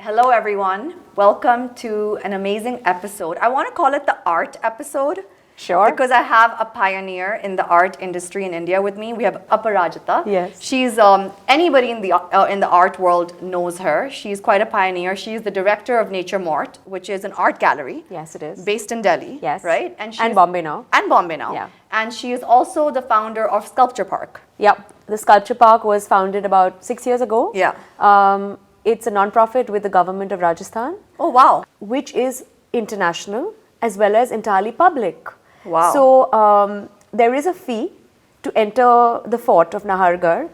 Hello, everyone. Welcome to an amazing episode. I want to call it the art episode. Sure. Because I have a pioneer in the art industry in India with me. We have Aparajita. Yes. She's anybody in the art world knows her. She's quite a pioneer. She's the director of Nature Mort, which is an art gallery. Yes, it is. Based in Delhi. Yes. Right. And Bombay now. And Bombay now. Yeah. And she is also the founder of Sculpture Park. Yep. The Sculpture Park was founded about 6 years ago. Yeah. It's a non-profit with the government of Rajasthan. Oh wow. Which is international as well as entirely public. Wow. So there is a fee to enter the fort of Nahargarh,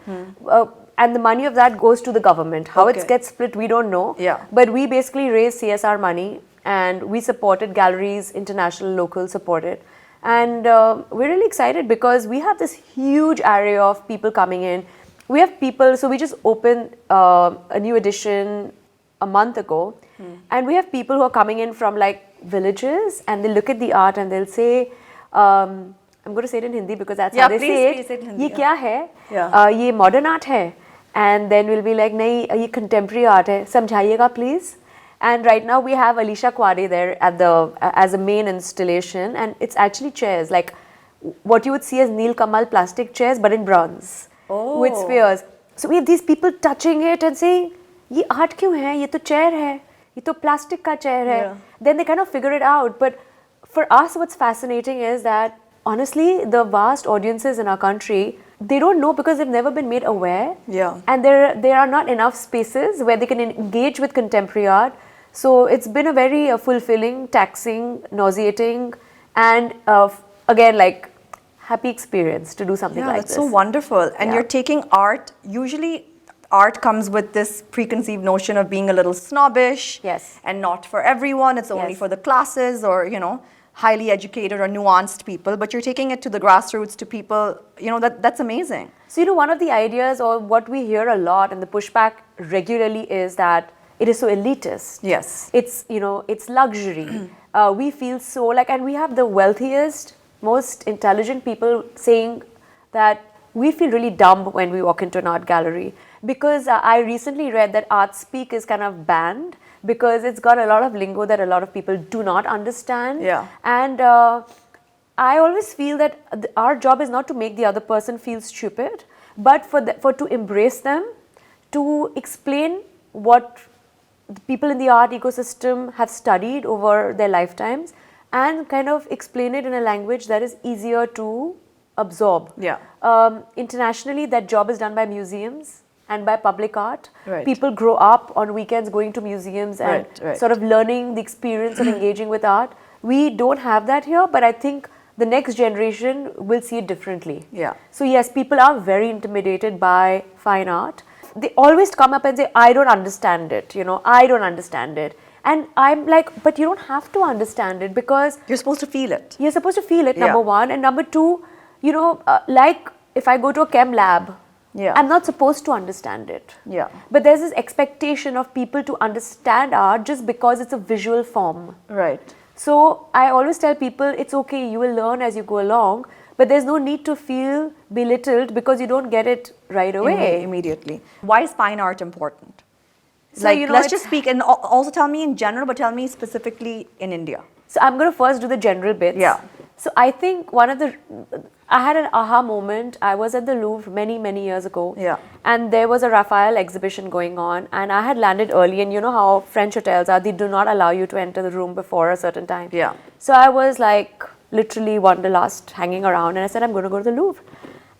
and the money of that goes to the government. How it gets split, we don't know. Yeah. But we basically raise CSR money, and we supported galleries, international, local supported. And we're really excited because we have this huge array of people coming in. We have people, so we just opened a new edition a month ago, and we have people who are coming in from like villages, and they look at the art and they'll say, I'm going to say it in Hindi because that's how they say it. ये क्या है? ये modern art है. And then we'll be like, नहीं, ये contemporary art है. समझाइएगा please. And right now we have Alisha Kwade there at as a main installation, and it's actually chairs, like what you would see as Neel Kamal plastic chairs, but in bronze with spheres. So we have these people touching it and saying, ये art क्यों है? ये तो chair है. ये तो plastic का chair है. Then they kind of figure it out. But for us, what's fascinating is that honestly, the vast audiences in our country, they don't know because they've never been made aware. Yeah. And there are not enough spaces where they can engage with contemporary art. So it's been a very fulfilling, taxing, nauseating, and again, like happy experience to do something like this. Yeah, that's so wonderful. And you're taking art, usually art comes with this preconceived notion of being a little snobbish. Yes. And not for everyone. It's only for the classes or, highly educated or nuanced people. But you're taking it to the grassroots, to people, that's amazing. So, one of the ideas or what we hear a lot and the pushback regularly is that it is so elitist. Yes. It's, it's luxury. We feel so and we have the wealthiest, most intelligent people saying that we feel really dumb when we walk into an art gallery. Because I recently read that art speak is kind of banned because it's got a lot of lingo that a lot of people do not understand. Yeah. And I always feel that our job is not to make the other person feel stupid, but for to embrace them, to explain what the people in the art ecosystem have studied over their lifetimes and kind of explain it in a language that is easier to absorb. Yeah. Internationally, that job is done by museums and by public art. Right. People grow up on weekends going to museums and sort of learning the experience of engaging with art. We don't have that here, but I think the next generation will see it differently. Yeah. So yes, people are very intimidated by fine art. They always come up and say, I don't understand it, I don't understand it. And I'm like, but you don't have to understand it because you're supposed to feel it. You're supposed to feel it, number one. And number two, like if I go to a chem lab, I'm not supposed to understand it. Yeah. But there's this expectation of people to understand art just because it's a visual form. Right. So I always tell people, it's okay, you will learn as you go along, but there's no need to feel belittled because you don't get it right away. Immediately. Why is fine art important? So, let's just speak, and also tell me in general, but tell me specifically in India. So I'm going to first do the general bits. Yeah. So I think I had an aha moment. I was at the Louvre many, many years ago. Yeah. And there was a Raphael exhibition going on, and I had landed early, and you know how French hotels are, they do not allow you to enter the room before a certain time. Yeah. So I was like literally wanderlust hanging around, and I said, I'm going to go to the Louvre.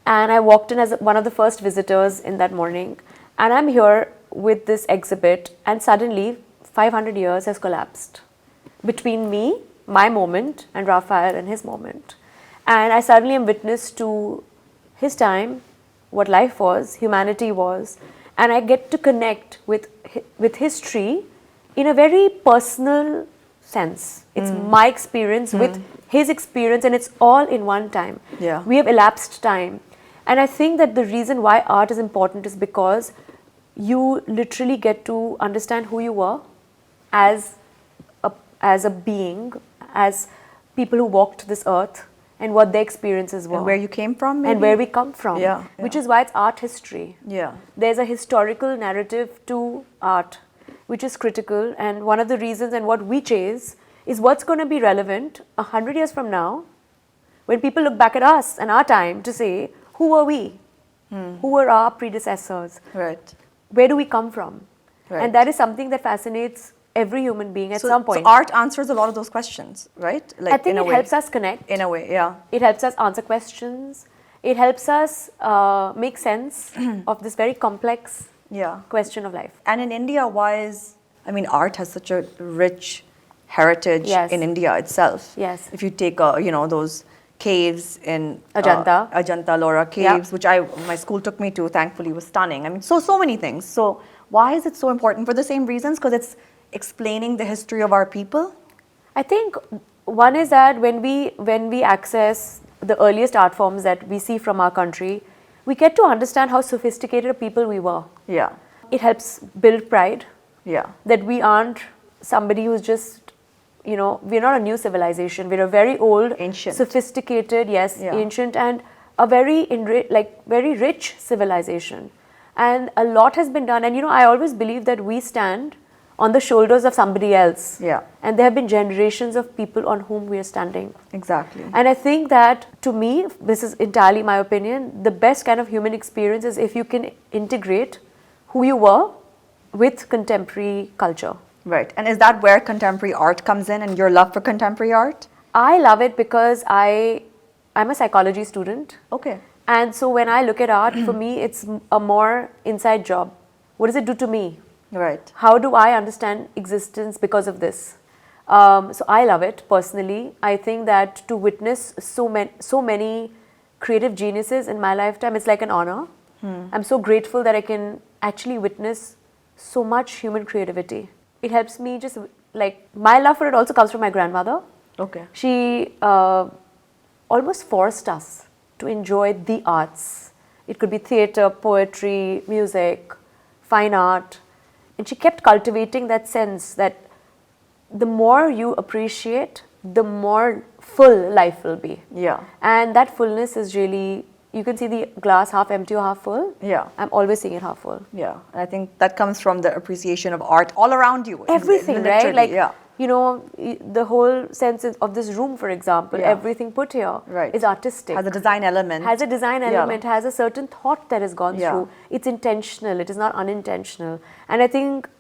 And I walked in as one of the first visitors in that morning, and I'm here with this exhibit, and suddenly 500 years has collapsed between me, my moment, and Raphael and his moment. And I suddenly am witness to his time, what life was, humanity was, and I get to connect with history in a very personal sense. It's my experience with his experience, and it's all in one time. Yeah. We have elapsed time. And I think that the reason why art is important is because you literally get to understand who you were as a being, as people who walked this earth, and what their experiences were. And where you came from, maybe? And where we come from. Yeah. Which is why it's art history. Yeah. There's a historical narrative to art. which is critical. And one of the reasons and what we chase is what's going to be relevant 100 years from now when people look back at us and our time to say, who were we? Who were our predecessors? Right. Where do we come from? Right. And that is something that fascinates every human being at some point. So art answers a lot of those questions, right? Like, I think it helps us connect. In a way, yeah. It helps us answer questions. It helps us make sense of this very complex question of life. And in India, art has such a rich heritage in India itself. Yes. If you take, those caves in Ajanta. Ajanta Ellora caves, which my school took me to, thankfully was stunning. I mean, so many things. So why is it so important? For the same reasons, because it's explaining the history of our people? I think one is that when we access the earliest art forms that we see from our country, we get to understand how sophisticated a people we were. Yeah. It helps build pride. Yeah. That we aren't somebody who's just, we're not a new civilization. We're a very old, ancient, sophisticated, ancient, and a very rich civilization. And a lot has been done. And I always believe that we stand on the shoulders of somebody else. Yeah. And there have been generations of people on whom we are standing. Exactly. And I think that, to me, this is entirely my opinion, the best kind of human experience is if you can integrate who you were with contemporary culture. Right. And is that where contemporary art comes in and your love for contemporary art? I love it because I'm a psychology student. Okay. And so when I look at art, for me, it's a more inside job. What does it do to me? Right. How do I understand existence because of this? So I love it personally. I think that to witness so many creative geniuses in my lifetime, it's like an honor. I'm so grateful that I can actually witness so much human creativity. It helps me just, my love for it also comes from my grandmother. Okay. She almost forced us to enjoy the arts. It could be theatre, poetry, music, fine art. And she kept cultivating that sense that the more you appreciate, the more full life will be. Yeah. And that fullness is really, you can see the glass half empty or half full. Yeah. I'm always seeing it half full. Yeah. And I think that comes from the appreciation of art all around you. Everything, right? Yeah. The whole sense of this room, for example, everything put here is artistic. Has a design element. Has a certain thought that has gone through. It's intentional, it is not unintentional. And I think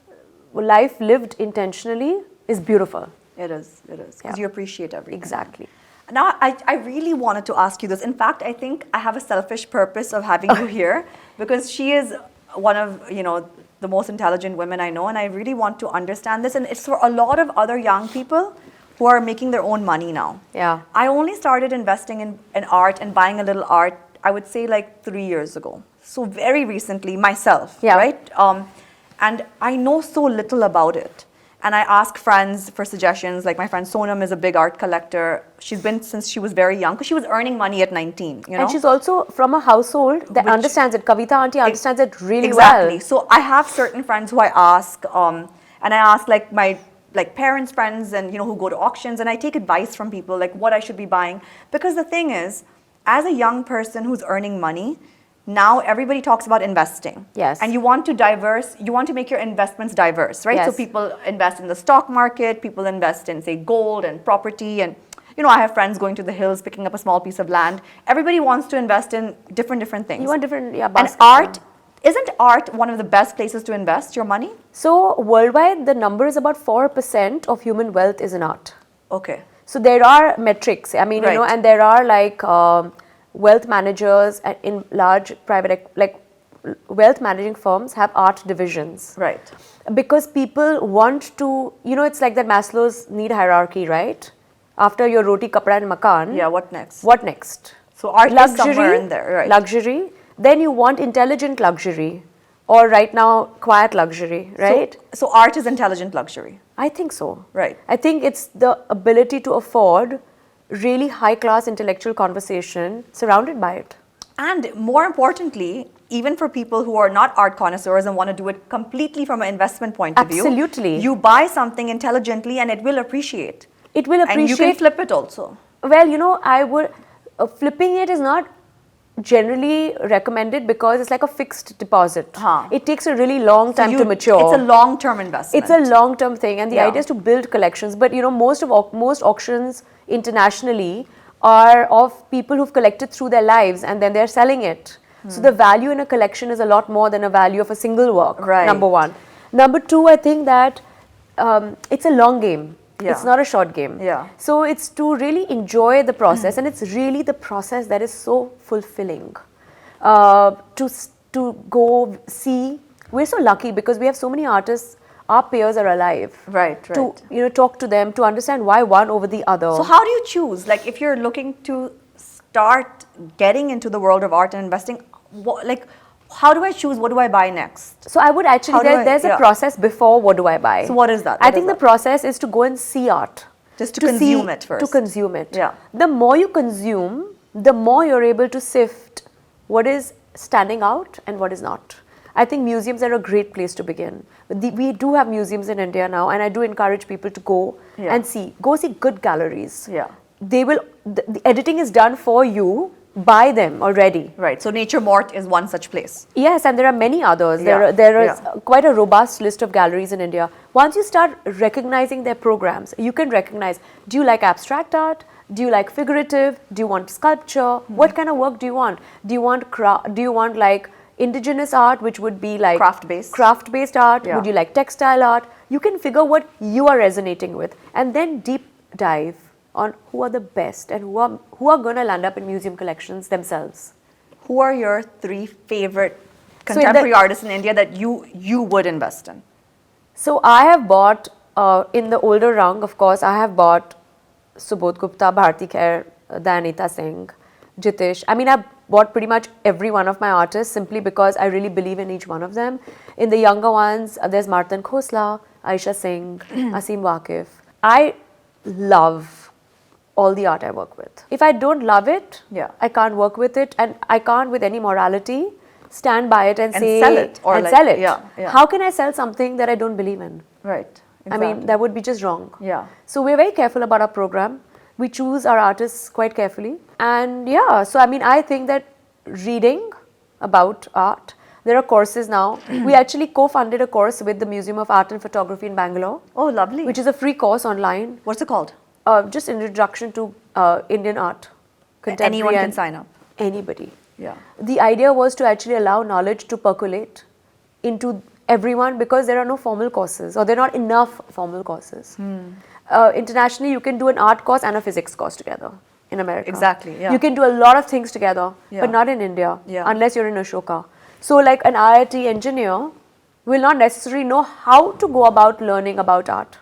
life lived intentionally is beautiful. It is, because you appreciate everything. Exactly. Now, I really wanted to ask you this. In fact, I think I have a selfish purpose of having you here, because she is one of, the most intelligent women I know, and I really want to understand this. And it's for a lot of other young people who are making their own money now. Yeah. I only started investing in art and buying a little art, I would say 3 years ago. So very recently, myself, right? And I know so little about it. And I ask friends for suggestions. Like my friend Sonam is a big art collector. She's been since she was very young, because she was earning money at 19. And she's also from a household that understands it. Kavita auntie understands it really exactly. well. So I have certain friends who I ask, and I ask my parents' friends, and who go to auctions, and I take advice from people what I should be buying. Because the thing is, as a young person who's earning money, now everybody talks about investing. Yes. And you want to make your investments diverse, right? Yes. So people invest in the stock market, people invest in, say, gold and property, and I have friends going to the hills, picking up a small piece of land. Everybody wants to invest in different things. You want different, and isn't art one of the best places to invest your money? So worldwide, the number is about 4% of human wealth is in art. Okay. So there are metrics, and there are wealth managers in large private, wealth managing firms have art divisions. Right. Because people want to, it's like that Maslow's need hierarchy, right? After your roti, kapda and makan. Yeah, what next? What next? So art is somewhere in there, right? Luxury. Then you want intelligent luxury, or right now, quiet luxury, right? So art is intelligent luxury. I think so. Right. I think it's the ability to afford really high-class intellectual conversation surrounded by it. And more importantly, even for people who are not art connoisseurs and want to do it completely from an investment point of view. Absolutely. You buy something intelligently and it will appreciate. It will appreciate. And you can flip it also. Well, I would, flipping it is not generally recommended because it's like a fixed deposit. Huh. It takes a really long time to mature. It's a long-term investment. It's a long-term thing, and the idea is to build collections. But most auctions internationally are of people who've collected through their lives, and then they're selling it. So the value in a collection is a lot more than a value of a single work. Right. Number one. Number two, I think that it's a long game. Yeah. It's not a short game. Yeah. So it's to really enjoy the process, and it's really the process that is so fulfilling. To go see, we're so lucky because we have so many artists. Our peers are alive. Right. To talk to them, to understand why one over the other. So how do you choose? Like, if you're looking to start getting into the world of art and investing, how do I choose? What do I buy next? So I would actually, there's a process before what do I buy. So what is that? I think the process is to go and see art. Just to consume it first. To consume it. Yeah. The more you consume, the more you're able to sift what is standing out and what is not. I think museums are a great place to begin. We do have museums in India now, and I do encourage people to go and see. Go see good galleries. Yeah. They will, the editing is done for you by them already. Right. So Nature Mort is one such place. Yes, and there are many others. Yeah. There is quite a robust list of galleries in India. Once you start recognizing their programs, you can recognize, do you like abstract art? Do you like figurative? Do you want sculpture? What kind of work do you want? Do you want like indigenous art, which would be like craft-based art? Yeah. Would you like textile art? You can figure what you are resonating with, and then deep dive on who are the best and who are going to land up in museum collections themselves. Who are your 3 favorite contemporary artists in India that you would invest in? So I have bought, in the older rung, of course, I have bought Subodh Gupta, Bharti Khair, Dayanita Singh, Jitish. I mean, I've bought pretty much every one of my artists simply because I really believe in each one of them. In the younger ones, there's Martin Khosla, Aisha Singh, Asim Waqif. I love all the art I work with. If I don't love it, I can't work with it, and I can't, with any morality, stand by it and say sell it sell it. Yeah. How can I sell something that I don't believe in? Right. Exactly. I mean, that would be just wrong. Yeah. So we're very careful about our program. We choose our artists quite carefully, and so I mean, I think that reading about art. There are courses now. We actually co-funded a course with the Museum of Art and Photography in Bangalore. Oh, lovely. Which is a free course online. What's it called? Just introduction to Indian art. Anyone can sign up. Anybody. Yeah. The idea was to actually allow knowledge to percolate into everyone, because there are no formal courses, or there are not enough formal courses. Internationally, you can do an art course and a physics course together in America. Exactly, yeah. You can do a lot of things together, but not in India, unless you're in Ashoka. So like an IIT engineer will not necessarily know how to go about learning about art.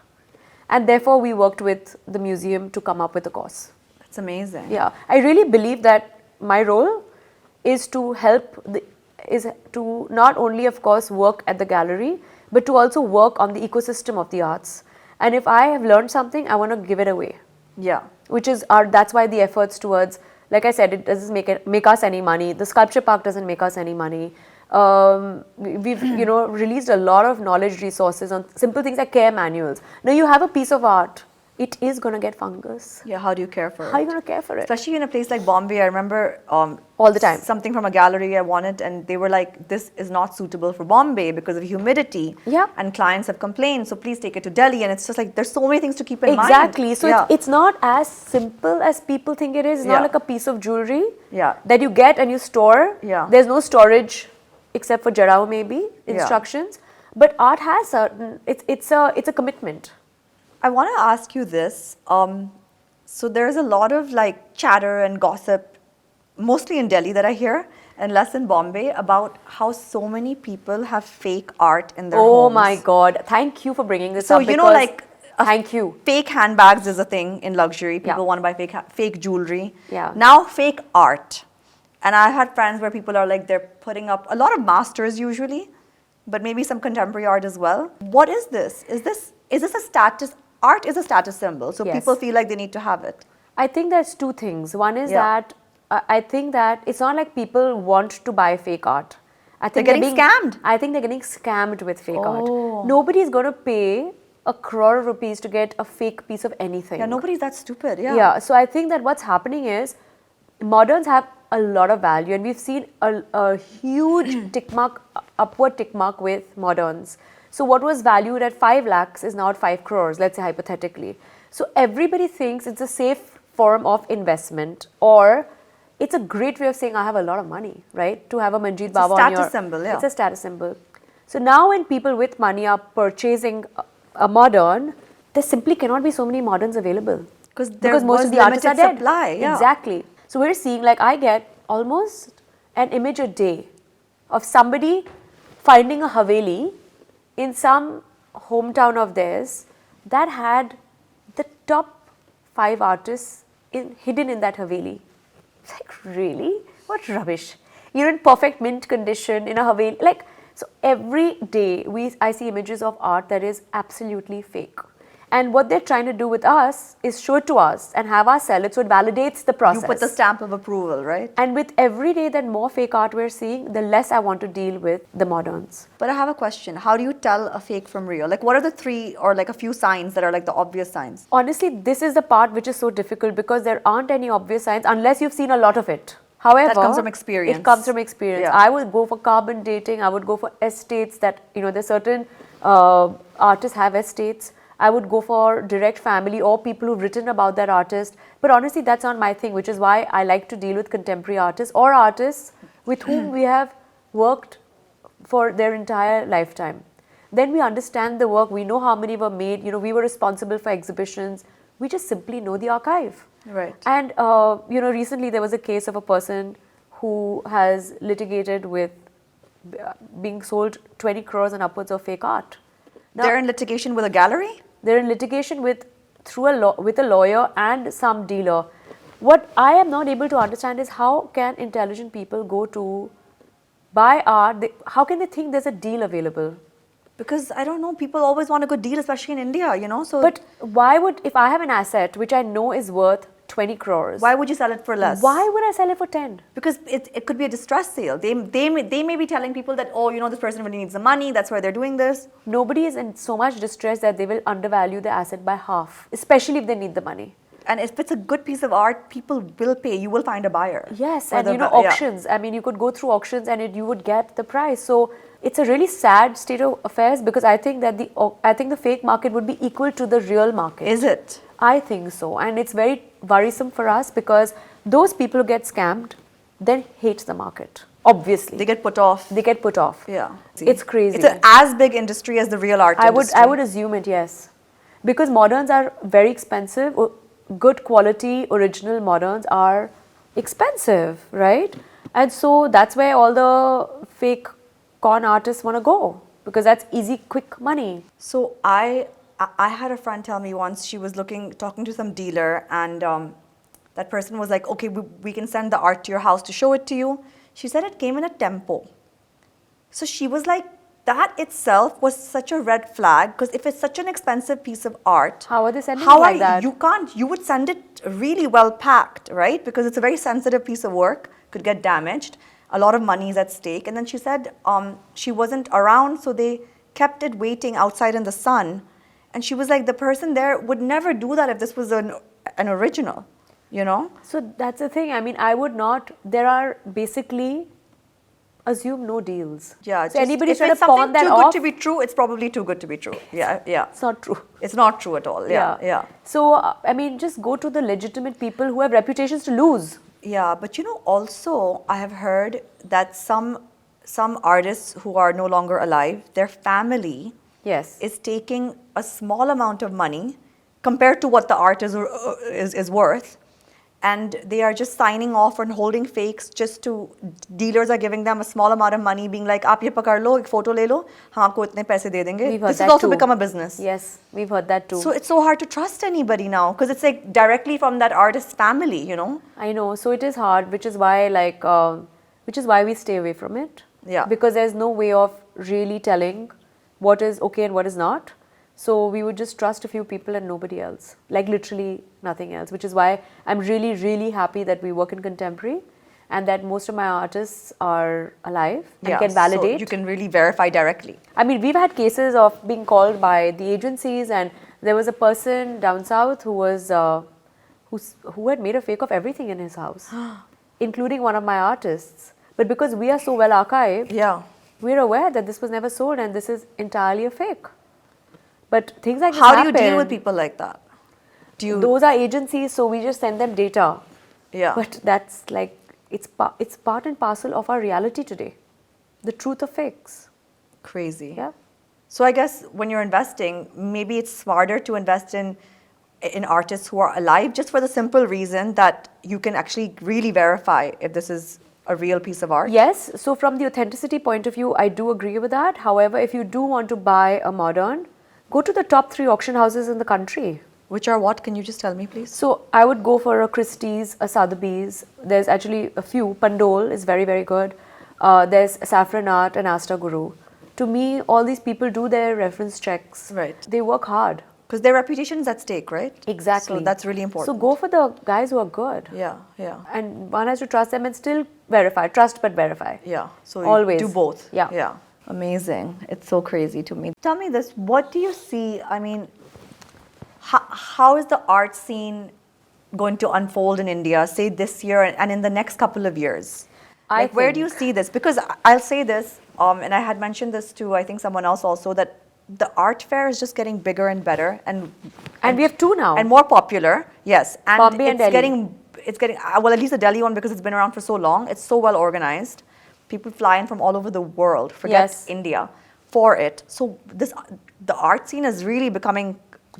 And therefore, we worked with the museum to come up with a course. That's amazing. Yeah, I really believe that my role is to help, is to not only, of course, work at the gallery, but to also work on the ecosystem of the arts. And if I have learned something, I want to give it away. Yeah. Which is that's why the efforts towards, like I said, it doesn't make us any money. The sculpture park doesn't make us any money. We've released a lot of knowledge resources on simple things like care manuals. Now you have a piece of art, it is going to get fungus. Yeah, how do you care for it? How are you going to care for it? Especially in a place like Bombay, I remember all the time. Something from a gallery I wanted, and they were like, this is not suitable for Bombay because of humidity. Yeah. And clients have complained, so please take it to Delhi. And it's just like, there's so many things to keep in mind. Exactly. So it's not as simple as people think it is. It's not like a piece of jewelry that you get and you store. Yeah. There's no storage except for jarao maybe, instructions. But art has certain, it's a commitment. I want to ask you this. So there's a lot of like chatter and gossip, mostly in Delhi that I hear, and less in Bombay, about how so many people have fake art in their homes. Oh my God. Thank you for bringing this up. So, you know, like, thank you. Fake handbags is a thing in luxury. People want to buy fake jewelry. Yeah. Now, fake art. And I had friends where people are like, they're putting up a lot of masters usually, but maybe some contemporary art as well. What is this? Is this a status? Art is a status symbol, so people feel like they need to have it. I think there's two things. One is that I think that it's not like people want to buy fake art. I think they're getting scammed. I think they're getting scammed with fake art. Nobody's going to pay 1 crore rupees to get a fake piece of anything. Yeah, nobody's that stupid. Yeah. So I think that what's happening is moderns have a lot of value, and we've seen a huge upward tick mark with moderns. So what was valued at 5 lakhs is now at 5 crores, let's say hypothetically. So everybody thinks it's a safe form of investment, or it's a great way of saying I have a lot of money, right? To have a Manjeet Baba on your... Status symbol, yeah. It's a status symbol. So now when people with money are purchasing a modern, there simply cannot be so many moderns available. Because most of the artists are dead. Supply, yeah. Exactly. So we're seeing, like, I get almost an image a day of somebody finding a Haveli in some hometown of theirs that had the top 5 artists hidden in that Haveli. It's like, really? What rubbish. You're in perfect mint condition in a Haveli. Like, so every day I see images of art that is absolutely fake. And what they're trying to do with us is show it to us and have us sell it, so it validates the process. You put the stamp of approval, right? And with every day that more fake art we're seeing, the less I want to deal with the moderns. But I have a question. How do you tell a fake from real? Like, what are the 3 or like a few signs that are like the obvious signs? Honestly, this is the part which is so difficult because there aren't any obvious signs unless you've seen a lot of it. However, that comes from experience. It comes from experience. Yeah. I would go for carbon dating. I would go for estates that, there's certain artists have estates. I would go for direct family or people who've written about that artist. But honestly, that's not my thing, which is why I like to deal with contemporary artists or artists with whom we have worked for their entire lifetime. Then we understand the work. We know how many were made. We were responsible for exhibitions. We just simply know the archive. Right. And, recently there was a case of a person who has litigated with being sold 20 crores and upwards of fake art. Now, they're in litigation with a gallery? They're in litigation with a lawyer and some dealer. What I am not able to understand is how can intelligent people go to buy art? How can they think there's a deal available? Because I don't know, people always want a good deal, especially in India, So, but why would, if I have an asset which I know is worth 20 crores. Why would you sell it for less? Why would I sell it for 10? Because it could be a distress sale. They may be telling people that, this person really needs the money, that's why they're doing this. Nobody is in so much distress that they will undervalue the asset by half, especially if they need the money. And if it's a good piece of art, people will pay. You will find a buyer. Yes, and auctions. Yeah. I mean, you could go through auctions and you would get the price. So it's a really sad state of affairs because I think that the fake market would be equal to the real market. Is it? I think so, and it's very worrisome for us because those people who get scammed then hate the market. Obviously, they get put off. Yeah, it's crazy. It's an as big industry as the real art industry. I would assume it, yes, because moderns are very expensive. Good quality original moderns are expensive, right? And so that's where all the fake con artists want to go because that's easy, quick money. So I had a friend tell me once she was talking to some dealer, and that person was like, okay, we can send the art to your house to show it to you. She said it came in a tempo. So she was like, that itself was such a red flag because if it's such an expensive piece of art, how are they sending it like that? You would send it really well packed, right? Because it's a very sensitive piece of work, could get damaged. A lot of money is at stake. And then she said she wasn't around, so they kept it waiting outside in the sun. And she was like, the person there would never do that if this was an original, So that's the thing. I mean, I would not. There are basically assume no deals. Yeah. So anybody's trying to pawn that off. If it's something too good to be true, it's probably too good to be true. Yeah. It's not true. It's not true at all. Yeah. So, I mean, just go to the legitimate people who have reputations to lose. Yeah, but also I have heard that some artists who are no longer alive, their family is taking a small amount of money compared to what the art is worth, and they are just signing off and holding fakes dealers are giving them a small amount of money, being like, aap ye pakad lo, ek photo le lo, hum aapko itne paise de denge. This has also become a business. Yes, we've heard that too. So it's so hard to trust anybody now because it's like directly from that artist's family, I know, so it is hard, which is why we stay away from it. Yeah. Because there's no way of really telling what is okay and what is not. So we would just trust a few people and nobody else, like literally nothing else, which is why I'm really, really happy that we work in contemporary and that most of my artists are alive and can validate. So you can really verify directly. I mean, we've had cases of being called by the agencies, and there was a person down south who was who had made a fake of everything in his house. including one of my artists. But because we are so well archived, we're aware that this was never sold and this is entirely a fake. But things like this How happen. do you deal with people like that? Those are agencies, so we just send them data. Yeah. But that's like, it's part and parcel of our reality today. The truth of fakes. Crazy. Yeah. So I guess when you're investing, maybe it's smarter to invest in artists who are alive, just for the simple reason that you can actually really verify if this is a real piece of art. Yes. So from the authenticity point of view, I do agree with that. However, if you do want to buy a modern, go to the top 3 auction houses in the country. Which are what? Can you just tell me, please? So I would go for a Christie's, a Sotheby's. There's actually a few. Pandole is very, very good. There's Saffron Art and Asta Guru. To me, all these people do their reference checks. Right. They work hard. Because their reputation is at stake, right? Exactly. So that's really important. So go for the guys who are good. Yeah. And one has to trust them and still verify. Trust but verify. Yeah. So always do both. Yeah. Amazing. It's so crazy to me. Tell me this, what do you see, I mean, how is the art scene going to unfold in India, say this year and in the next couple of years? Where do you see this? Because I'll say this, and I had mentioned this to, I think, someone else also, that the art fair is just getting bigger and better. And we have 2 now. And more popular, yes. And Bombay and Delhi. It's getting, well, at least the Delhi one, because it's been around for so long, it's so well organized. People fly in from all over the world, forget India, for it. So the art scene is really becoming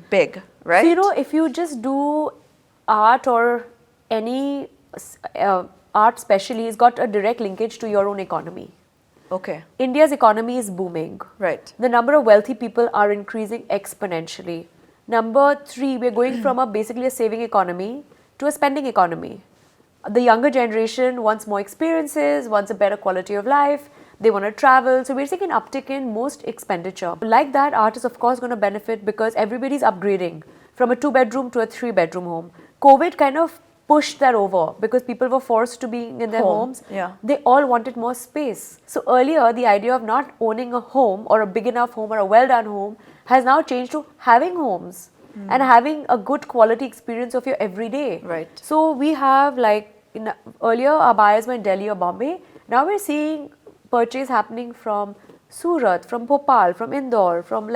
big, right? So, you know, if you just do art or any art specially, it's got a direct linkage to your own economy. Okay. India's economy is booming. Right. The number of wealthy people are increasing exponentially. Number 3, we're going from basically a saving economy to a spending economy. The younger generation wants more experiences, wants a better quality of life, they want to travel. So we're seeing an uptick in most expenditure. Like that, art is of course going to benefit because everybody's upgrading from a 2-bedroom to a 3-bedroom home. COVID kind of pushed that over because people were forced to be in their homes. Yeah. They all wanted more space. So earlier, the idea of not owning a home or a big enough home or a well-done home has now changed to having homes and having a good quality experience of your everyday. Right. So we have earlier our buyers were in Delhi or Bombay. Now we're seeing purchase happening from Surat, from Bhopal, from Indore, from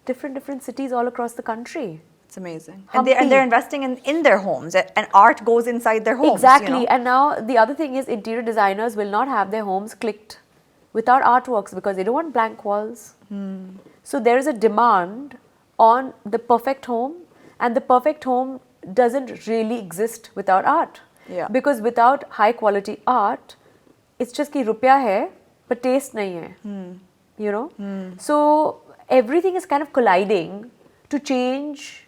different cities all across the country. It's amazing. And they're investing in their homes, and art goes inside their homes. Exactly. You know? And now the other thing is interior designers will not have their homes clicked without artworks because they don't want blank walls. So there is a demand on the perfect home, and the perfect home doesn't really exist without art. Yeah. Because without high quality art, it's just ki rupya hai, but taste nahi hai. You know? So everything is kind of colliding to change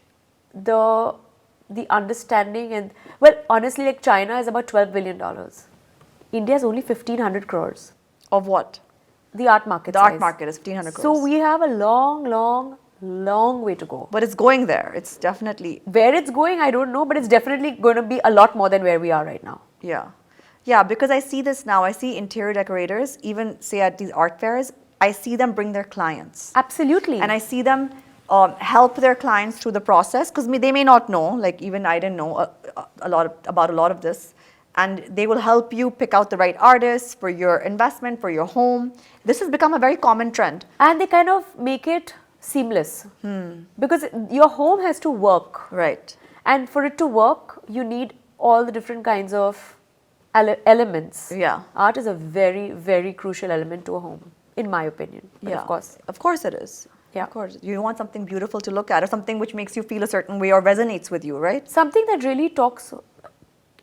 the understanding. And well, honestly, China is about $12 billion. India is only 1,500 crores. Of what? The art market. The art market is 1,500 crores. So we have a long way to go. But it's going there. It's definitely. Where it's going, I don't know, but it's definitely going to be a lot more than where we are right now. Yeah. Yeah, because I see this now. I see interior decorators, even say at these art fairs, I see them bring their clients. Absolutely. And I see them help their clients through the process, because they may not know, even I didn't know about a lot of this. And they will help you pick out the right artists for your investment, for your home. This has become a very common trend. And they kind of make it seamless. Because your home has to work. Right. And for it to work, you need all the different kinds of elements. Yeah. Art is a very, very crucial element to a home, in my opinion. But yeah. Of course. Of course it is. Yeah. Of course. You want something beautiful to look at, or something which makes you feel a certain way or resonates with you, right? Something that really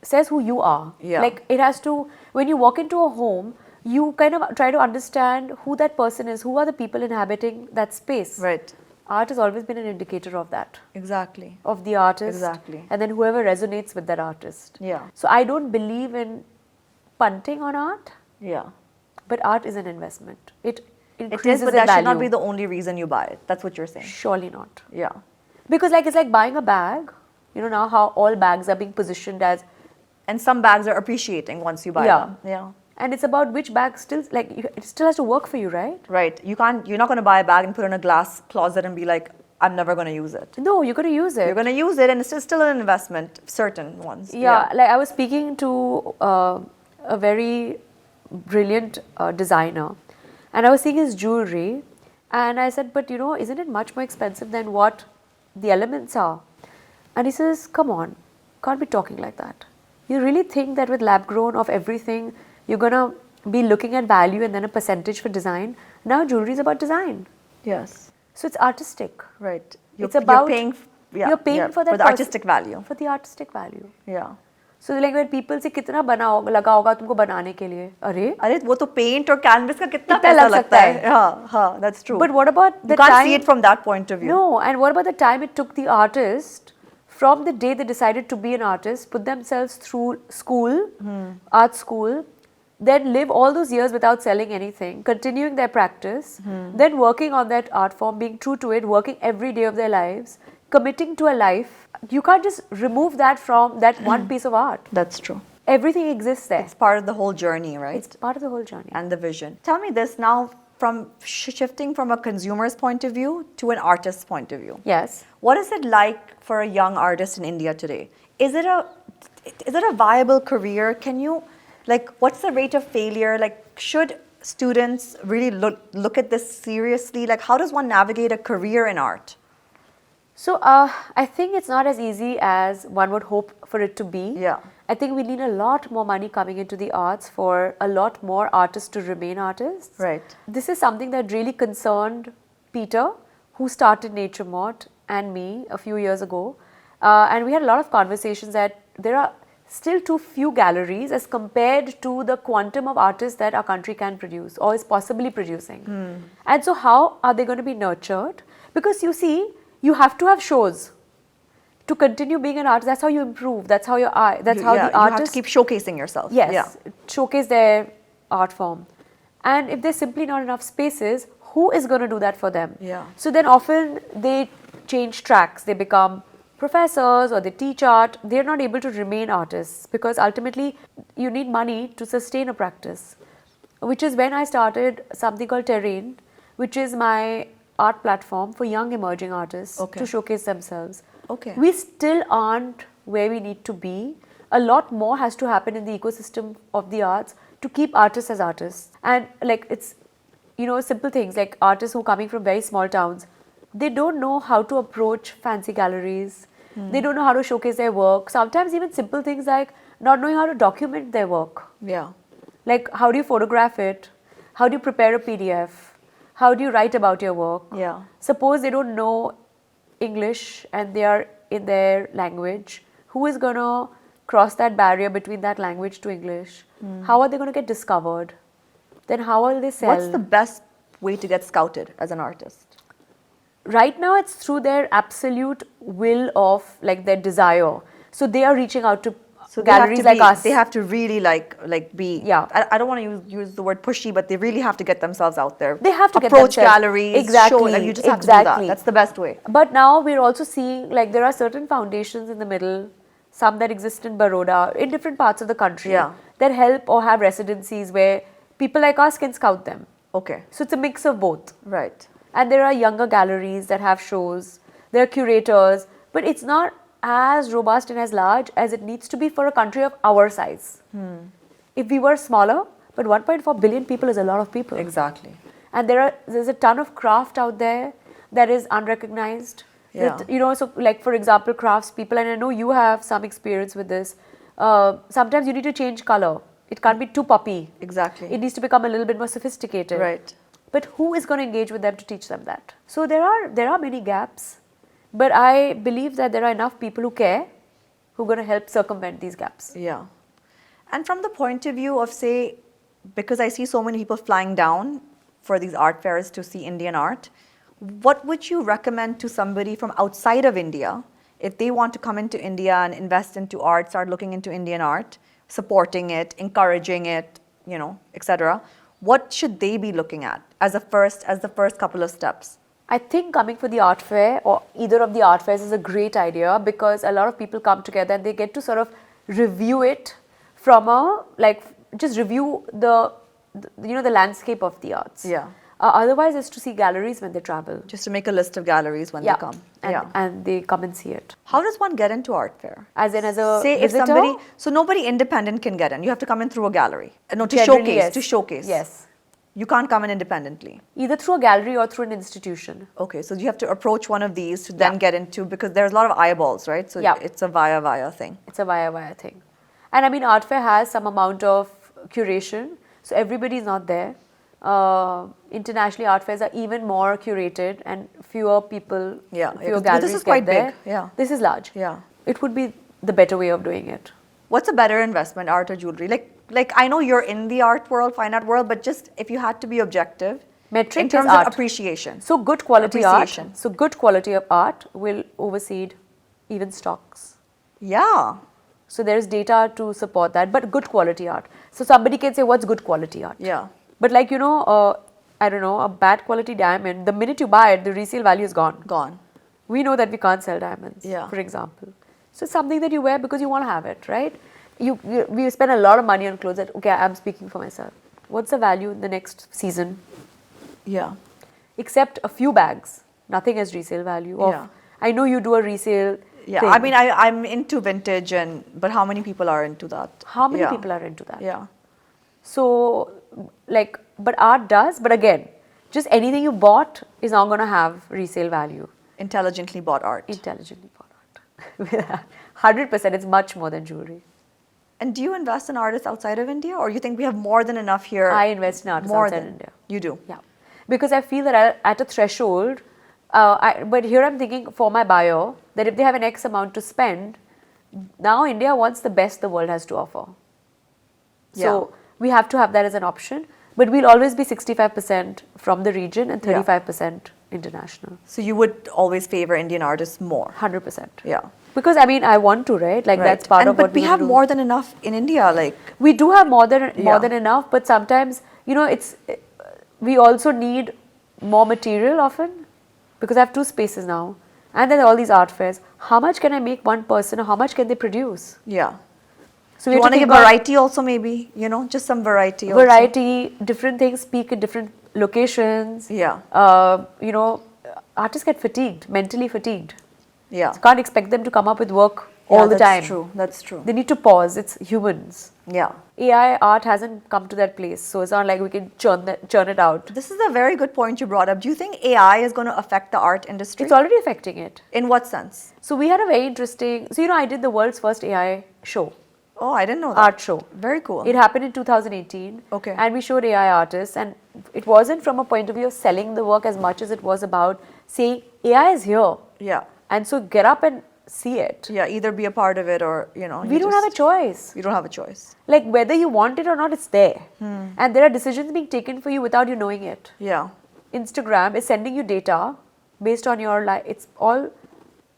says who you are. Yeah. It has to, when you walk into a home, you kind of try to understand who that person is, who are the people inhabiting that space. Right. Art has always been an indicator of that. Exactly. Of the artist. Exactly. And then whoever resonates with that artist. Yeah. So I don't believe in punting on art. Yeah. But art is an investment. It increases It is, but in that should not value. be the only reason you buy it. That's what you're saying. Surely not. Yeah. Because it's like buying a bag. You know now how all bags are being positioned as. And some bags are appreciating once you buy them. Yeah. And it's about which bag still, it still has to work for you, right? Right. You're not going to buy a bag and put it in a glass closet and be like, I'm never going to use it. No, you're going to use it. You're going to use it, and it's still an investment, certain ones. Yeah, like I was speaking to a very brilliant designer, and I was seeing his jewelry, and I said, but isn't it much more expensive than what the elements are? And he says, come on, can't be talking like that. You really think that with lab grown of everything, you're going to be looking at value and then a percentage for design? Now jewelry is about design. Yes. So it's artistic. Right. It's about you're paying for that, for the artistic value. For the artistic value. Yeah. So like when people say कितना लगा होगा तुमको बनाने के लिए, अरे वो तो paint और canvas का कितना पैसा लगता है. हाँ, that's true. But what about the time? You can't time, see it from that point of view. No, and what about the time it took the artist from the day they decided to be an artist, put themselves through school, art school, then live all those years without selling anything, continuing their practice, then working on that art form, being true to it, working every day of their lives, committing to a life. You can't just remove that from that one piece of art. That's true. Everything exists there. It's part of the whole journey, right? It's part of the whole journey. And the vision. Tell me this now, from shifting from a consumer's point of view to an artist's point of view. Yes. What is it like for a young artist in India today? Is it a viable career? Can you, like, what's the rate of failure? Like, should students really look at this seriously? Like, how does one navigate a career in art? So I think it's not as easy as one would hope for it to be. Yeah. I think we need a lot more money coming into the arts for a lot more artists to remain artists. Right. This is something that really concerned Peter, who started Nature Mart, and me a few years ago. And we had a lot of conversations that there are still too few galleries as compared to the quantum of artists that our country can produce or is possibly producing. And so how are they going to be nurtured? Because you see, you have to have shows to continue being an artist. That's how you improve. That's how the artist. You have to keep showcasing yourself. Yes, yeah. Showcase their art form. And if there's simply not enough spaces, who is going to do that for them? Yeah. So then often they change tracks. They become professors or they teach art. They're not able to remain artists because ultimately you need money to sustain a practice. Which is when I started something called Terrain, which is my art platform for young emerging artists to showcase themselves. Okay. We still aren't where we need to be. A lot more has to happen in the ecosystem of the arts to keep artists as artists. And like it's, simple things like artists who are coming from very small towns, they don't know how to approach fancy galleries. They don't know how to showcase their work. Sometimes even simple things like not knowing how to document their work. Yeah. Like how do you photograph it? How do you prepare a PDF? How do you write about your work? Yeah. Suppose they don't know English and they are in their language. Who is going to cross that barrier between that language to English? How are they going to get discovered? Then how will they sell? What's the best way to get scouted as an artist? Right now it's through their absolute will of like their desire. So they are reaching out to galleries like us. They have to really like be. Yeah. I don't want to use the word pushy, but they really have to get themselves out there. They have to approach get themselves. galleries. Exactly. Show, like you just have to do that. That's the best way. But now we're also seeing like there are certain foundations in the middle, some that exist in Baroda, in different parts of the country that help or have residencies where people like us can scout them. Okay. So it's a mix of both. Right. And there are younger galleries that have shows. There are curators, but it's not as robust and as large as it needs to be for a country of our size. If we were smaller, but 1.4 billion people is a lot of people. Exactly. And there's a ton of craft out there that is unrecognized. Yeah. So like for example, crafts people, and I know you have some experience with this. Sometimes you need to change color. It can't be too poppy. Exactly. It needs to become a little bit more sophisticated. Right. But who is going to engage with them to teach them that? So there are many gaps, but I believe that there are enough people who care, who are going to help circumvent these gaps. Yeah. And from the point of view of, say, because I see so many people flying down for these art fairs to see Indian art, what would you recommend to somebody from outside of India if they want to come into India and invest into art, start looking into Indian art, supporting it, encouraging it, etc.? What should they be looking at as the first couple of steps? I think coming for the art fair or either of the art fairs is a great idea because a lot of people come together and they get to sort of review it from just review the landscape of the arts. Yeah. Otherwise, it's to see galleries when they travel. Just to make a list of galleries when they come. And they come and see it. How does one get into art fair? As in, as a Say visitor? if somebody, so nobody independent can get in. You have to come in through a gallery. No, to Generally, showcase. yes. To showcase. Yes. You can't come in independently. Either through a gallery or through an institution. Okay, so you have to approach one of these to then get into, because there's a lot of eyeballs, right? So it's a via thing. It's a via thing. And I mean, art fair has some amount of curation, so everybody's not there. Internationally, art fairs are even more curated and fewer people, fewer galleries this is quite get there. big. Yeah. This is large. Yeah. It would be the better way of doing it. What's a better investment, art or jewelry? Like I know you're in the art world, fine art world, but just if you had to be objective, metric in terms is art. of appreciation. So good quality art. Appreciation. So good quality of art will overseed even stocks. Yeah. So there is data to support that, but good quality art. So somebody can say, what's good quality art? Yeah. But like, I don't know, a bad quality diamond, the minute you buy it, the resale value is gone. Gone. We know that we can't sell diamonds, for example. So it's something that you wear because you want to have it, right? We spend a lot of money on clothes that, okay, I'm speaking for myself. What's the value in the next season? Yeah. Except a few bags. Nothing has resale value. I know you do a resale thing. I mean, I'm into vintage, but how many people are into that? How many people are into that? Yeah. So, like, but art does, but again, just anything you bought is not going to have resale value. Intelligently bought art. Intelligently bought art. 100%, it's much more than jewelry. And do you invest in artists outside of India, or you think we have more than enough here? I invest in artists outside India. You do? Yeah. Because I feel that at a threshold, but here I'm thinking for my buyer, that if they have an X amount to spend, now India wants the best the world has to offer. So we have to have that as an option, but we'll always be 65% from the region and 35% international. So you would always favor Indian artists more? 100%. Yeah. Because I mean, I want to, right? Like that's part of what but we have more than enough in India, like. We do have more than enough, but sometimes, we also need more material often, because I have 2 spaces now, and then all these art fairs. How much can I make one person, or how much can they produce? Yeah. So you want to give variety also, maybe, just some variety. Variety, different things speak in different locations. Yeah. Artists get fatigued, mentally fatigued. Yeah. So can't expect them to come up with work all the time. That's true. That's true. They need to pause. It's humans. Yeah. AI art hasn't come to that place, so it's not like we can churn it out. This is a very good point you brought up. Do you think AI is going to affect the art industry? It's already affecting it. In what sense? So we had a very interesting. So I did the world's first AI show. Oh, I didn't know that. Art show. Very cool. It happened in 2018. Okay. And we showed AI artists, and it wasn't from a point of view of selling the work as much as it was about saying AI is here. Yeah. And so get up and see it. Yeah, either be a part of it or, we don't have a choice. You don't have a choice. Like whether you want it or not, it's there. And there are decisions being taken for you without you knowing it. Yeah. Instagram is sending you data based on your life. It's all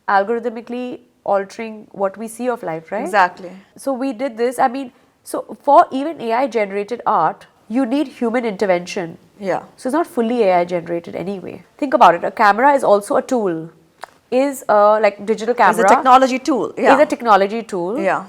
algorithmically altering what we see of life, right? Exactly. So we did this. I mean, so for even AI generated art, you need human intervention. Yeah. So it's not fully AI generated anyway. Think about it. A camera is also a tool. Is like digital camera. Is a technology tool. Yeah. Is a technology tool. Yeah.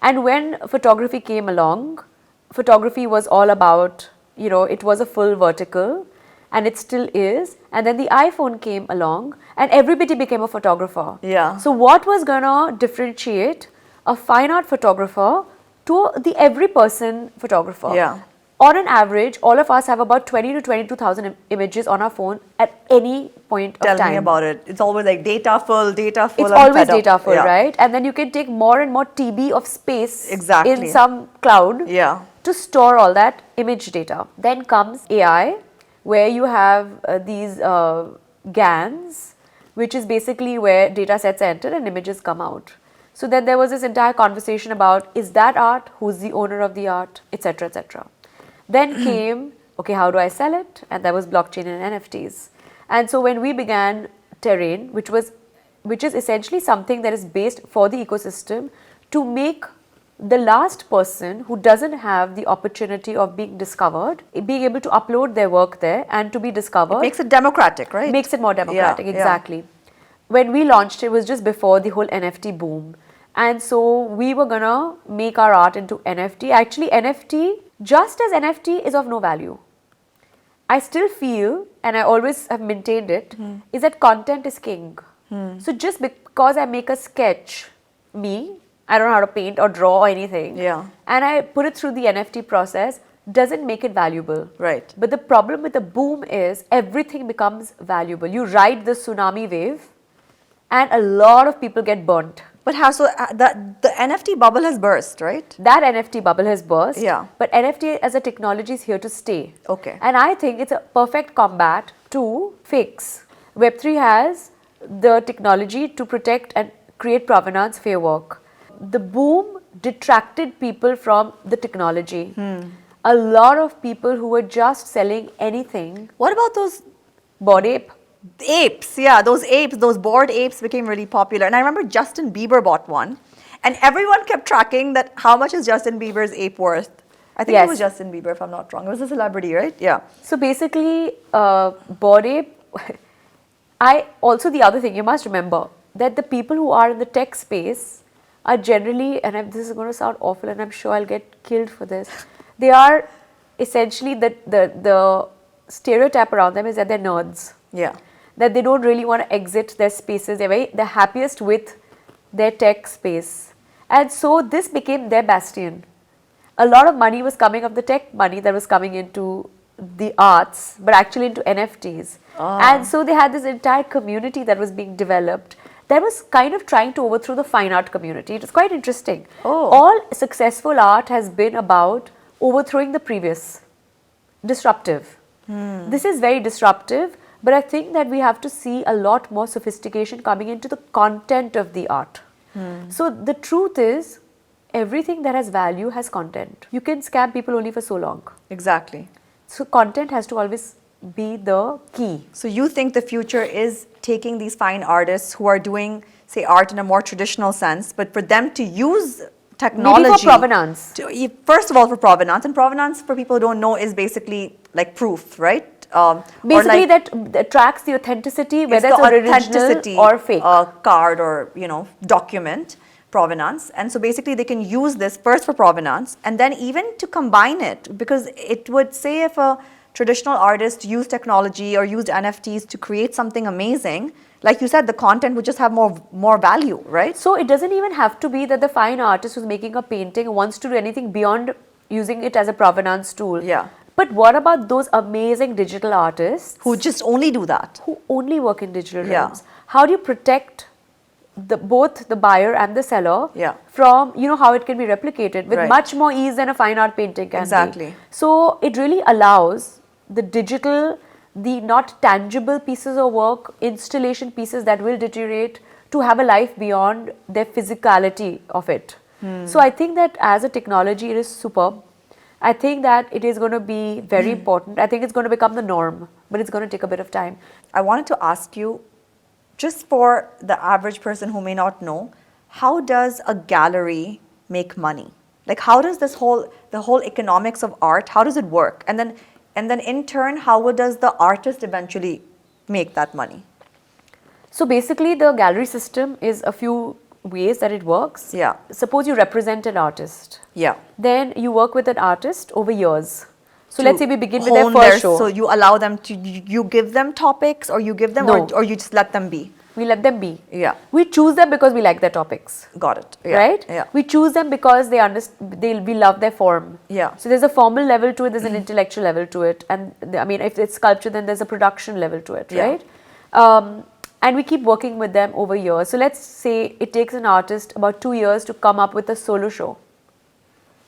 And when photography came along, photography was all about, it was a full vertical, and it still is. And then the iPhone came along, and everybody became a photographer. Yeah. So what was gonna differentiate a fine art photographer to the every person photographer? Yeah. On an average, all of us have about 20 to 22,000 images on our phone at any point of time. Tell me about it. It's always like data full. It's I'm always fed up. data full, Yeah. right? And then you can take more and more TB of space Exactly. in some cloud Yeah. to store all that image data. Then comes AI, where you have these GANs, which is basically where data sets are entered and images come out. So then there was this entire conversation about, is that art? Who's the owner of the art? Etc. etc. Then came, okay, how do I sell it? And that was blockchain and NFTs. And so when we began Terrain, which is essentially something that is based for the ecosystem to make the last person who doesn't have the opportunity of being discovered, being able to upload their work there and to be discovered. Makes it democratic, right? Makes it more democratic, Yeah, exactly. yeah. When we launched, it was just before the whole NFT boom. And so we were gonna make our art into NFT. Actually, NFT, just as NFT is of no value. I still feel, and I always have maintained it, is that content is king. So just because I make a sketch, I don't know how to paint or draw or anything, Yeah. and I put it through the NFT process, doesn't make it valuable. Right. But the problem with the boom is everything becomes valuable. You ride the tsunami wave, and a lot of people get burnt. But how, so the NFT bubble has burst, right? That NFT bubble has burst. Yeah. But NFT as a technology is here to stay. Okay. And I think it's a perfect combat to fakes. Web3 has the technology to protect and create provenance fair work. The boom detracted people from the technology. A lot of people who were just selling anything. What about those Bored Ape. apes? Yeah, those apes, those bored apes became really popular. And I remember Justin Bieber bought one. And everyone kept tracking that how much is Justin Bieber's ape worth. I think it was Justin Bieber, if I'm not wrong. It was a celebrity, right? Yeah. So basically, Bored Ape, the other thing, you must remember that the people who are in the tech space are generally, and this is going to sound awful and I'm sure I'll get killed for this, they are essentially, the stereotype around them is that they're nerds. Yeah. That they don't really want to exit their spaces. They're happiest with their tech space. And so this became their bastion. A lot of money was coming of the tech money that was coming into the arts, but actually into NFTs. And so they had this entire community that was being developed that was kind of trying to overthrow the fine art community. It was quite interesting. All successful art has been about overthrowing the previous. Disruptive. This is very disruptive, but I think that we have to see a lot more sophistication coming into the content of the art. So the truth is, everything that has value has content. You can scam people only for so long. Exactly. So content has to always be the key. So you think the future is taking these fine artists who are doing, say, art in a more traditional sense, but for them to use technology. Maybe for provenance. First of all, for provenance. And provenance, for people who don't know, is basically like proof, right? Basically, that tracks the authenticity, whether it's original or fake. Card or, document, provenance. And so basically they can use this first for provenance and then even to combine it, because it would say if a traditional artist used technology or used NFTs to create something amazing, like you said, the content would just have more value, right? So it doesn't even have to be that the fine artist who's making a painting wants to do anything beyond using it as a provenance tool. Yeah. But what about those amazing digital artists who just only do that? Who only work in digital realms? How do you protect both the buyer and the seller from, how it can be replicated with much more ease than a fine art painting can be. So it really allows the digital, the not tangible pieces of work, installation pieces that will deteriorate, to have a life beyond their physicality of it. So I think that as a technology, it is superb. I think that it is going to be very important. I think it's going to become the norm, but it's going to take a bit of time. I wanted to ask you, just for the average person who may not know, how does a gallery make money? Like, how does the whole economics of art, how does it work? And then in turn, how does the artist eventually make that money? So basically, the gallery system is a few ways that it works. Yeah. Suppose you represent an artist. Yeah. Then you work with an artist over years. So let's say we begin with their first show. So you allow them to, you give them topics, or you give them, or you just let them be? We let them be. Yeah. We choose them because we like their topics. Got it. Yeah. Right? Yeah. We choose them because we love their form. Yeah. So there's a formal level to it, there's an intellectual level to it. And I mean, if it's sculpture, then there's a production level to it, right? And we keep working with them over years. So let's say it takes an artist about 2 years to come up with a solo show.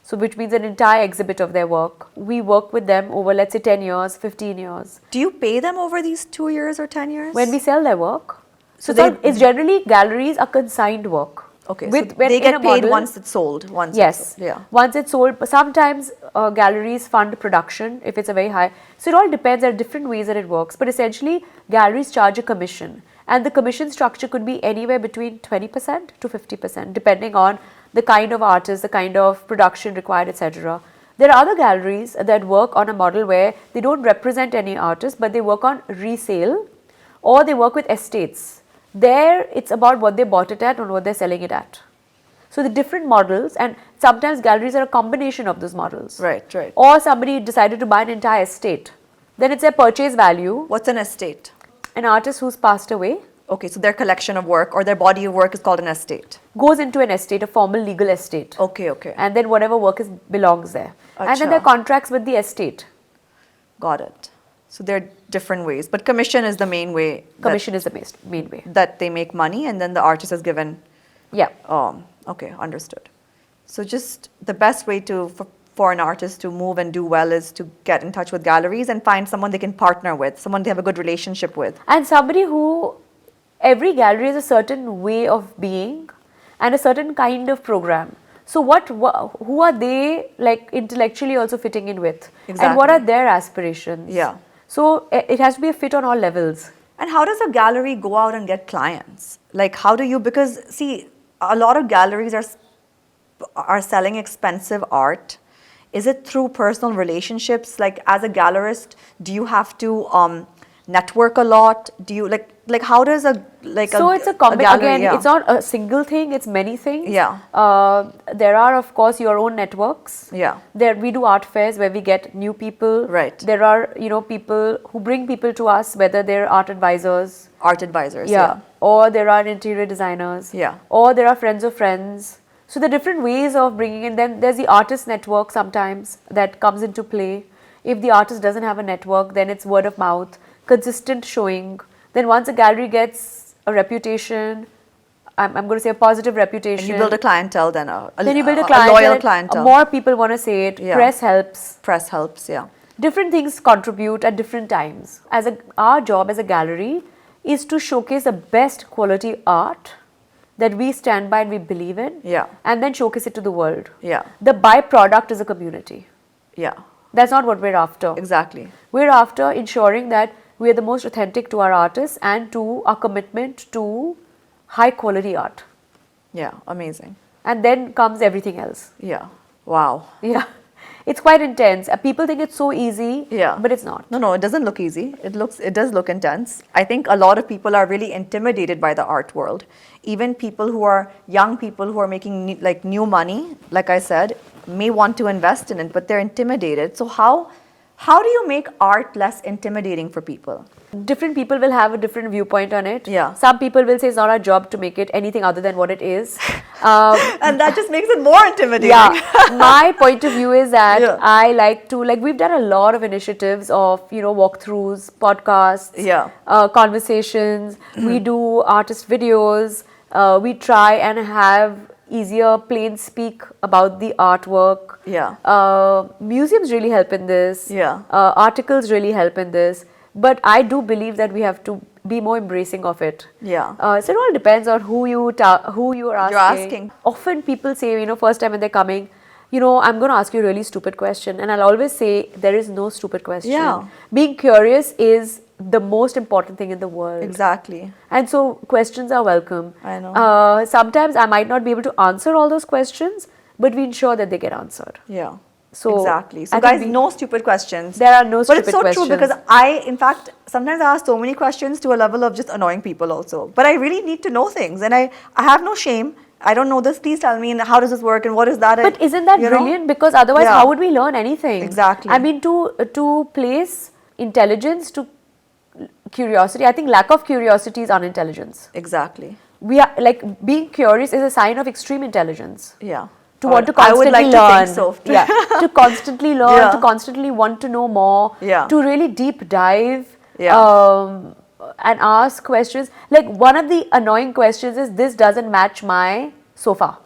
So which means an entire exhibit of their work. We work with them over, let's say, 10 years, 15 years. Do you pay them over these 2 years or 10 years? When we sell their work. So it's generally, galleries are consigned work. Okay, so they get paid once it's sold. Once it's sold. Sometimes galleries fund production if it's a very high. So it all depends. There are different ways that it works. But essentially, galleries charge a commission. And the commission structure could be anywhere between 20% to 50%, depending on the kind of artist, the kind of production required, etc. There are other galleries that work on a model where they don't represent any artist, but they work on resale, or they work with estates. There, it's about what they bought it at and what they're selling it at. So the different models, and sometimes galleries are a combination of those models. Right. Or somebody decided to buy an entire estate. Then it's their purchase value. What's an estate? An artist who's passed away Okay, so their collection of work or their body of work is called an estate. goes into an estate, a formal legal estate. Okay, okay. And then whatever work belongs there. And then there are contracts with the estate. Got it. So there are different ways, but commission is the main way. Commission is the main way. That they make money, and then the artist is given. Yeah. Okay, understood. So just the best way for an artist to move and do well is to get in touch with galleries and find someone they can partner with, someone they have a good relationship with. And somebody who, every gallery is a certain way of being and a certain kind of program. So who are they like intellectually also fitting in with? Exactly. And what are their aspirations? Yeah. So it has to be a fit on all levels. And how does a gallery go out and get clients? Like how do you, because see, a lot of galleries are selling expensive art. Is it through personal relationships? Like as a gallerist, do you have to network a lot? Do you like how does it's a combination. Again, it's not a single thing, it's many things. Yeah. There are of course your own networks. Yeah. There we do art fairs where we get new people. Right. There are, people who bring people to us, whether they're art advisors. Art advisors. Yeah. Or there are interior designers. Yeah. Or there are friends of friends. So the different ways of bringing in, then there's the artist network sometimes that comes into play. If the artist doesn't have a network, then it's word of mouth, consistent showing. Then once a gallery gets a reputation, I'm going to say a positive reputation. And you build a clientele then, then you build a clientele, loyal clientele. More people want to say it, Yeah. Press helps. Press helps, yeah. Different things contribute at different times. Our job as a gallery is to showcase the best quality art that we stand by and we believe in, Yeah. and then showcase it to the world. Yeah. The byproduct is a community. Yeah. That's not what we're after. Exactly. We're after ensuring that we are the most authentic to our artists and to our commitment to high quality art. Yeah, amazing. And then comes everything else. Yeah. Wow. Yeah. It's quite intense. People think it's so easy, Yeah. but it's not. No, it doesn't look easy. It does look intense. I think a lot of people are really intimidated by the art world. Even young people who are making new money, like I said, may want to invest in it, but they're intimidated. So how do you make art less intimidating for people? Different people will have a different viewpoint on it. Yeah. Some people will say it's not our job to make it anything other than what it is. And that just makes it more intimidating. Yeah. My point of view is that Yeah. I like to, we've done a lot of initiatives of, walkthroughs, podcasts, Yeah. Conversations. We do artist videos. We try and have easier plain speak about the artwork. Yeah. Museums really help in this. Yeah. Articles really help in this. But I do believe that we have to be more embracing of it. Yeah. So it all depends on who you are asking. You're asking. Often people say, first time when they're coming, I'm going to ask you a really stupid question. And I'll always say, there is no stupid question. Yeah. Being curious is the most important thing in the world. Exactly. And so questions are welcome. I know. Sometimes I might not be able to answer all those questions, but we ensure that they get answered. Yeah. So exactly. So I guys, think no stupid questions. There are no stupid questions. But it's so questions. true because in fact, sometimes I ask so many questions to a level of just annoying people also. But I really need to know things, and I have no shame. I don't know this. Please tell me, and how does this work, and what is that? But isn't that brilliant? Because otherwise, how would we learn anything? Exactly. I mean, to place intelligence to curiosity, I think lack of curiosity is unintelligence. Exactly. We are being curious is a sign of extreme intelligence. Yeah. To want to I would constantly like learn. to think so. Yeah. To constantly learn, Yeah. to constantly want to know more, Yeah. to really deep dive, Yeah. and ask questions. One of the annoying questions is, this doesn't match my sofa.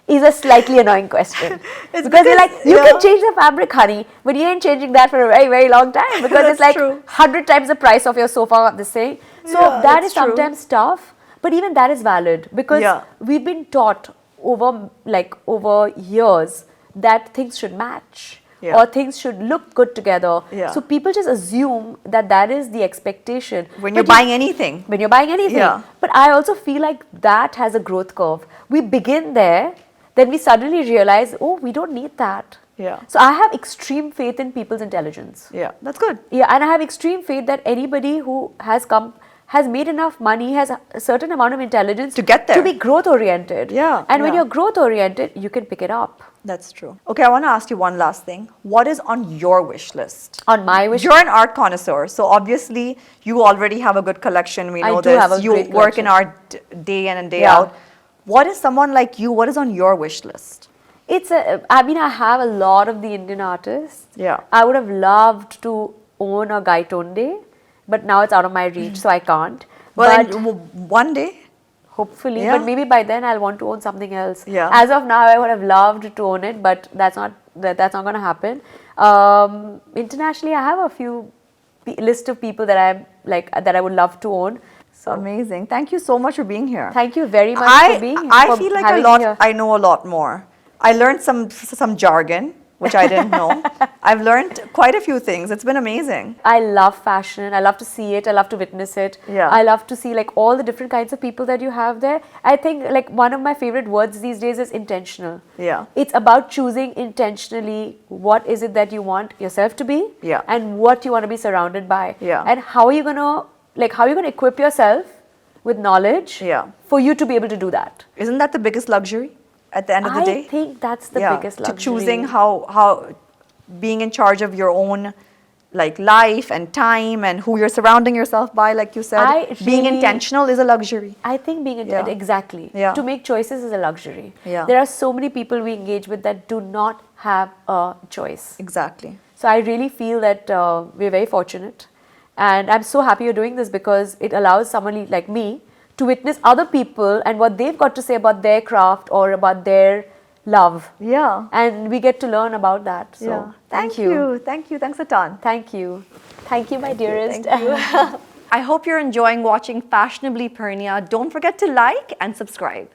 Is a slightly annoying question. Because you're like, you can change the fabric, honey, but you ain't changing that for a very, very long time because it's That's true. 100 times the price of your sofa, this thing. So Yeah, that it's is true. sometimes tough, but even that is valid because Yeah. we've been taught over years that things should match. Yeah. Or things should look good together. Yeah. So people just assume that is the expectation. When you're But buying anything. when you're buying anything. Yeah. But I also feel like that has a growth curve. We begin there, then we suddenly realize, oh, we don't need that. Yeah. So I have extreme faith in people's intelligence. Yeah. That's good. Yeah, and I have extreme faith that anybody who has made enough money, has a certain amount of intelligence To get there. to be growth oriented. Yeah, And when yeah. you're growth oriented, you can pick it up. That's true. Okay, I want to ask you one last thing. What is on your wish list? On my wish You're an art connoisseur, so obviously you already have a good collection. We I know do this. have a You great work in collection. art day in and day Yeah. out. What is someone like you? What is on your wish list? I mean, I have a lot of the Indian artists. Yeah. I would have loved to own a Gaitonde, but now it's out of my reach, so I can't. Well, But one day. hopefully, Yeah. but maybe by then I'll want to own something else. Yeah. As of now, I would have loved to own it, but that's not going to happen. Internationally, I have a few list of people that I'm like that I would love to own. So Amazing. Thank you so much for being here. thank you very much for being here. I for feel like having me here. I know a lot more. I learned some jargon, which I didn't know. I've learned quite a few things. It's been amazing. I love fashion. I love to see it. I love to witness it. Yeah. I love to see like all the different kinds of people that you have there. I think like one of my favorite words these days is intentional. Yeah. It's about choosing intentionally what is it that you want yourself to be, Yeah. and what you want to be surrounded by. Yeah. And how are you gonna equip yourself with knowledge, Yeah. for you to be able to do that. Isn't that the biggest luxury at the end of the day? I think that's the biggest luxury. To choosing how being in charge of your own like life and time and who you're surrounding yourself by, like you said. Being really- intentional is a luxury. I think being Yeah. exactly. Yeah. To make choices is a luxury. Yeah. There are so many people we engage with that do not have a choice. Exactly. So I really feel that we're very fortunate, and I'm so happy you're doing this because it allows someone like me to witness other people and what they've got to say about their craft or about their love, Yeah. and we get to learn about that. So Yeah. thank you. Thank you. Thanks a ton. Thank you. Thank you, my dearest. Thank you. I hope you're enjoying watching Fashionably Purnia. Don't forget to like and subscribe.